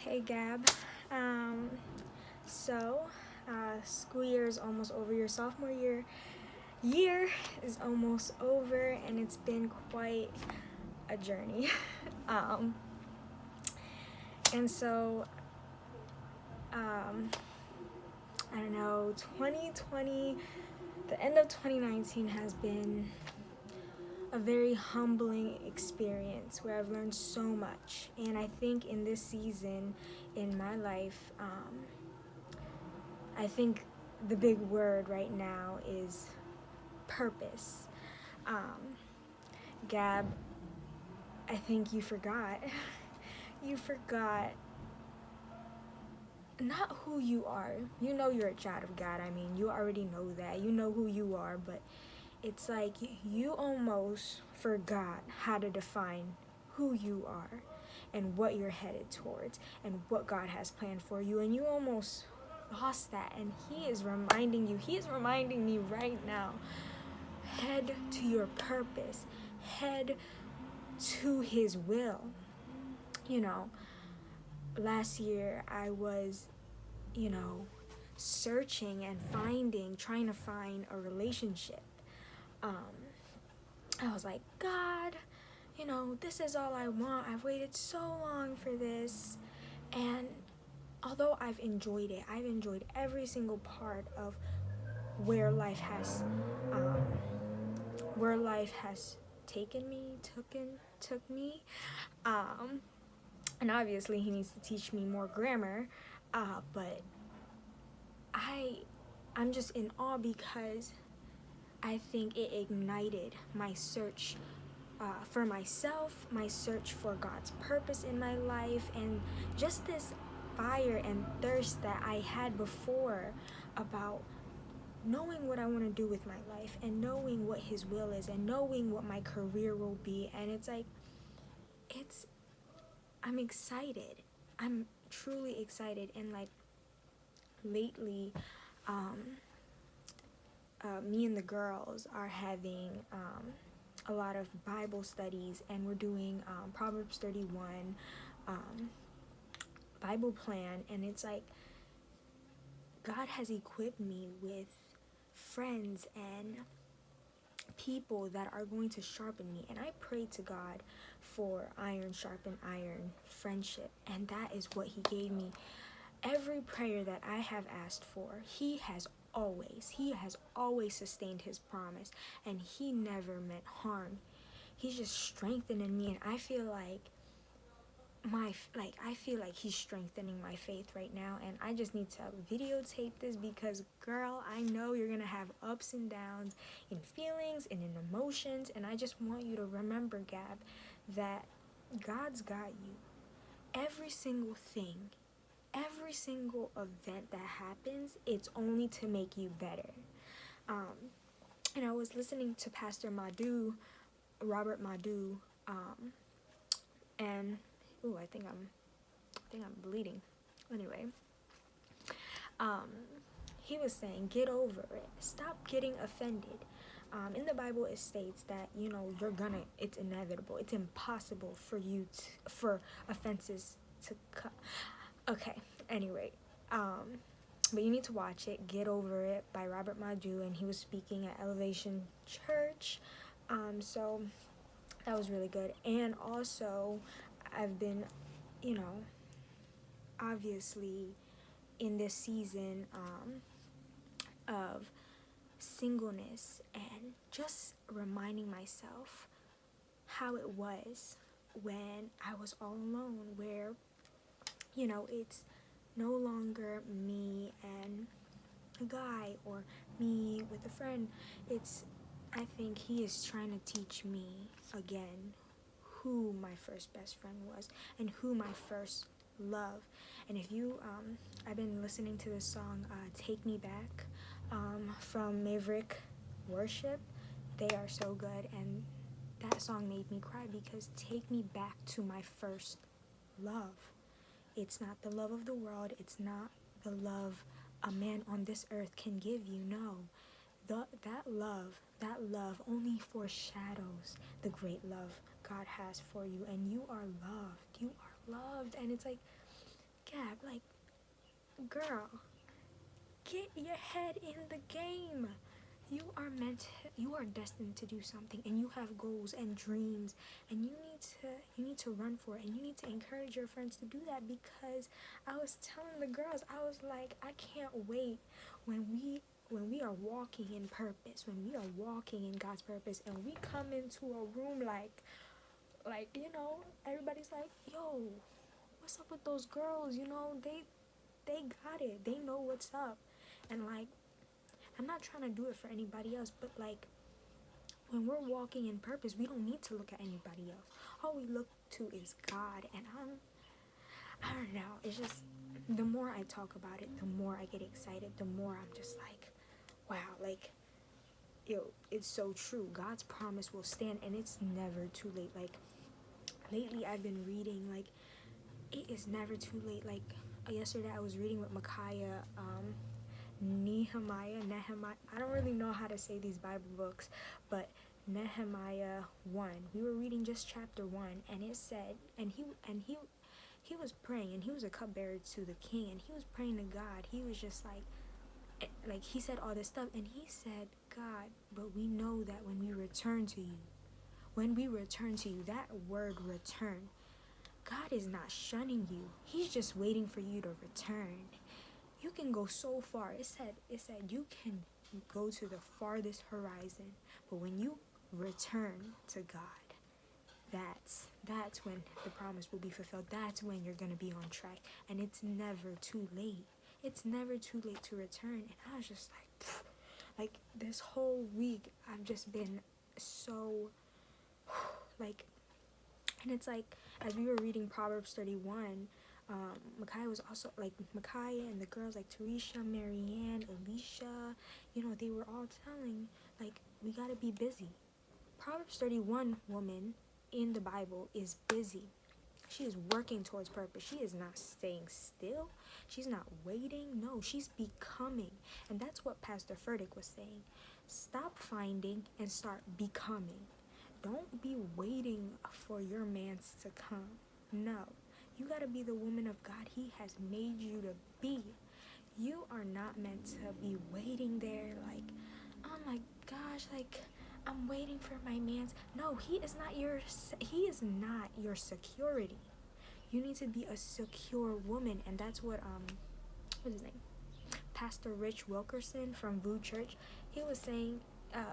Hey Gab. Um, so, school year is almost over. Your sophomore year is almost over, and it's been quite a journey. um, and so, um, I don't know. 2020, the end of 2019 has been a very humbling experience where I've learned so much. And I think in this season in my life, I think the big word right now is purpose. Um, Gab, I think you forgot. You forgot not who you are. You know you're a child of God. I mean, you already know that. You know who you are, but it's like you almost forgot how to define who you are and what you're headed towards and what God has planned for you, and you almost lost that. And he is reminding me right now, head to your purpose, head to his will. You know, last year I was, searching and trying to find a relationship. I was like, God, this is all I want. I've waited so long for this. And although I've enjoyed it, I've enjoyed every single part of where life has, um, where life has took me. Um, and obviously he needs to teach me more grammar. But I'm just in awe because I think it ignited my search for myself, my search for God's purpose in my life, and just this fire and thirst that I had before about knowing what I want to do with my life and knowing what his will is and knowing what my career will be. And it's like, I'm excited. I'm truly excited. And like lately, me and the girls are having a lot of Bible studies, and we're doing Proverbs 31 Bible plan, and it's like God has equipped me with friends and people that are going to sharpen me, and I pray to God for iron sharpen iron friendship, and that is what he gave me. Every prayer that I have asked for, he has always sustained his promise, and he never meant harm. He's just strengthening me, and I feel like he's strengthening my faith right now, and I just need to videotape this because, girl, I know you're gonna have ups and downs in feelings and in emotions, and I just want you to remember, Gab, that God's got you. Every single thing, every single event that happens, it's only to make you better. And I was listening to Pastor Robert Madu, and I think I'm bleeding. Anyway, he was saying, get over it. Stop getting offended. In the Bible, it states that it's inevitable. It's impossible for offenses to come. Okay. Anyway, but you need to watch it. Get Over It by Robert Madu, and he was speaking at Elevation Church. So that was really good. And also, I've been, obviously in this season of singleness, and just reminding myself how it was when I was all alone, where it's no longer me and a guy or me with a friend. I think he is trying to teach me again who my first best friend was and who my first love. And if you I've been listening to this song Take Me Back from Maverick Worship. They are so good, and that song made me cry because take me back to my first love. It's not the love of the world. It's not the love a man on this earth can give you. No. That love only foreshadows the great love God has for you, and you are loved. You are loved, and it's like Gab, like, girl, get your head in the game. You are destined to do something, and you have goals and dreams, and you need to run for it, and you need to encourage your friends to do that. Because I was telling the girls, I was like, I can't wait when we are walking in purpose, when we are walking in God's purpose, and we come into a room like everybody's like, yo, what's up with those girls? They got it. They know what's up. And like, I'm not trying to do it for anybody else, but like, when we're walking in purpose, we don't need to look at anybody else. All we look to is God. And I don't know, it's just, the more I talk about it, the more I get excited, the more I'm just like, wow, like, yo, it's so true. God's promise will stand, and it's never too late. Like, lately I've been reading, like, it is never too late. Like, yesterday I was reading with Micaiah, Nehemiah, I don't really know how to say these Bible books, but Nehemiah 1. We were reading just chapter 1, and it said, and he was praying, and he was a cupbearer to the king, and he was praying to God. He was just like he said all this stuff, and he said, God, but we know that when we return to you, that word return, God is not shunning you. He's just waiting for you to return. You can go so far. It said you can go to the farthest horizon, but when you return to God, that's when the promise will be fulfilled. That's when you're gonna be on track, and it's never too late. It's never too late to return. And I was just like this whole week I've just been so like, and it's like, as we were reading Proverbs 31, Micaiah was also, like, Micaiah and the girls, like Tarisha, Marianne, Alicia, they were all telling, like, we gotta be busy. Proverbs 31 woman in the Bible is busy. She is working towards purpose. She is not staying still. She's not waiting. No, she's becoming. And that's what Pastor Furtick was saying. Stop finding and start becoming. Don't be waiting for your mans to come. No. You gotta be the woman of God He has made you to be. You are not meant to be waiting there like, oh my gosh, like, I'm waiting for my man's. No, he is not your security. You need to be a secure woman, and that's what what's his name? Pastor Rich Wilkerson from Voo Church, he was saying,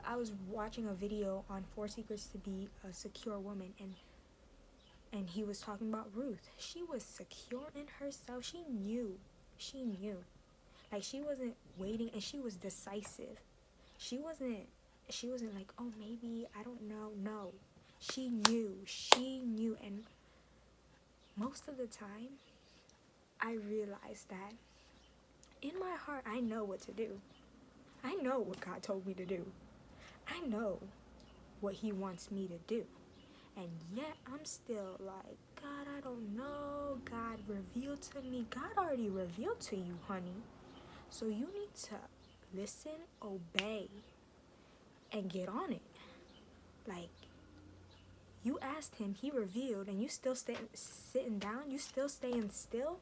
I was watching a video on 4 secrets to be a secure woman, and he was talking about Ruth. She was secure in herself. She knew. Like, she wasn't waiting, and she was decisive. She wasn't like, oh, maybe, I don't know. No. She knew. And most of the time, I realized that in my heart, I know what to do. I know what God told me to do. I know what He wants me to do. And yet, I'm still like, God, I don't know. God, reveal to me. God already revealed to you, honey. So you need to listen, obey, and get on it. Like, you asked Him, He revealed, and you still sitting down? You still staying still?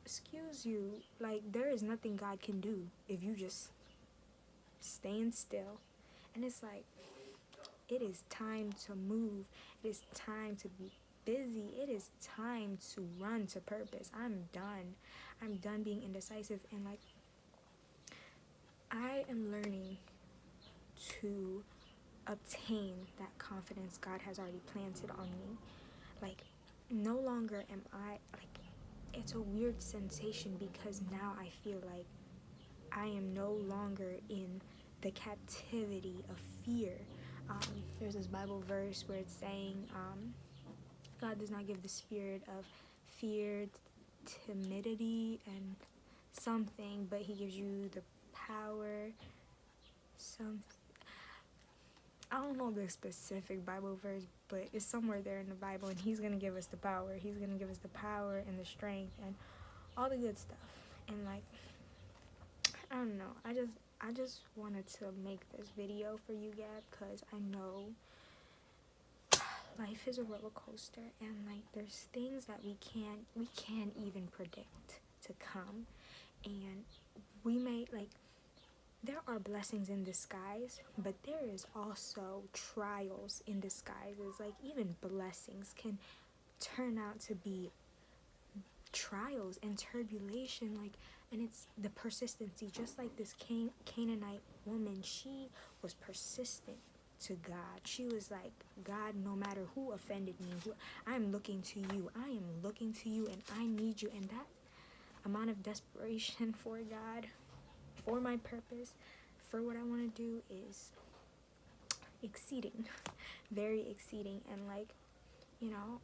Excuse you. Like, there is nothing God can do if you just staying still. And it's like, it is time to move. It is time to be busy. It is time to run to purpose. I'm done being indecisive. And like, I am learning to obtain that confidence God has already planted on me. Like, no longer am I, like, it's a weird sensation because now I feel like I am no longer in the captivity of fear. There's this Bible verse where it's saying, God does not give the spirit of fear, timidity, and something, but He gives you the power, I don't know the specific Bible verse, but it's somewhere there in the Bible, and He's going to give us the power. He's going to give us the power and the strength and all the good stuff. And like, I don't know, I just wanted to make this video for you, Gab, because I know, life is a roller coaster, and like there's things that we can't even predict to come, and we may like there are blessings in disguise, but there is also trials in disguises. Like even blessings can turn out to be trials and turbulation, like, and it's the persistency. Just like this Canaanite woman, she was persistent to God. She was like, God, no matter who offended me, I'm looking to you. I am looking to you, and I need you. And that amount of desperation for God, for my purpose, for what I want to do is exceeding, very exceeding. And like, you know,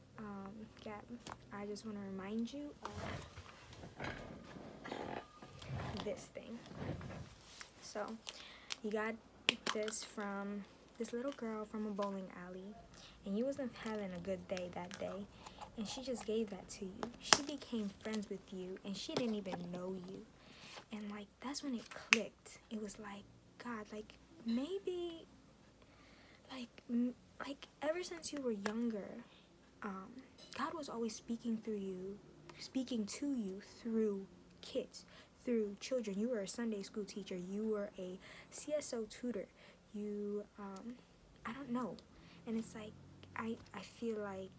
Gab, I just want to remind you of this thing. So, you got this from this little girl from a bowling alley, and you wasn't having a good day that day, and she just gave that to you. She became friends with you, and she didn't even know you. And like, that's when it clicked. It was like, God, like, maybe, like ever since you were younger, God was always speaking to you through kids, through children. You were a Sunday school teacher. You were a CSO tutor. You, I don't know. And it's like, I feel like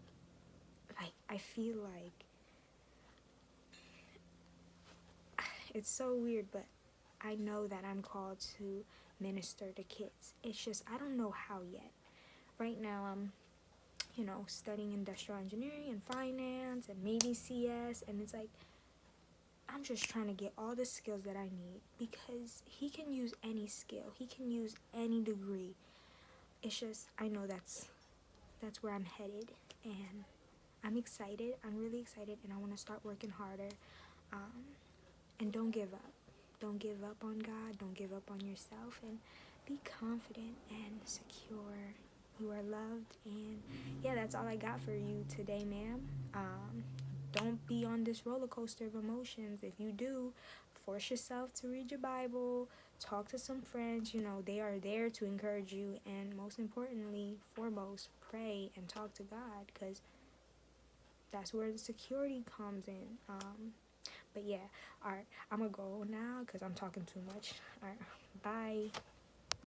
it's so weird, but I know that I'm called to minister to kids. It's just, I don't know how yet. Right now, I'm, studying industrial engineering and finance and maybe CS, and it's like, I'm just trying to get all the skills that I need, because he can use any skill. He can use any degree. It's just, I know that's where I'm headed, and I'm excited. I'm really excited, and I want to start working harder. And don't give up. Don't give up on God. Don't give up on yourself, and be confident and secure. You are loved, and yeah, that's all I got for you today, ma'am. Don't be on this roller coaster of emotions. If you do, force yourself to read your Bible, talk to some friends. They are there to encourage you, and most importantly, foremost, pray and talk to God, because that's where the security comes in. But yeah, all right, I'm gonna go now because I'm talking too much. All right, bye.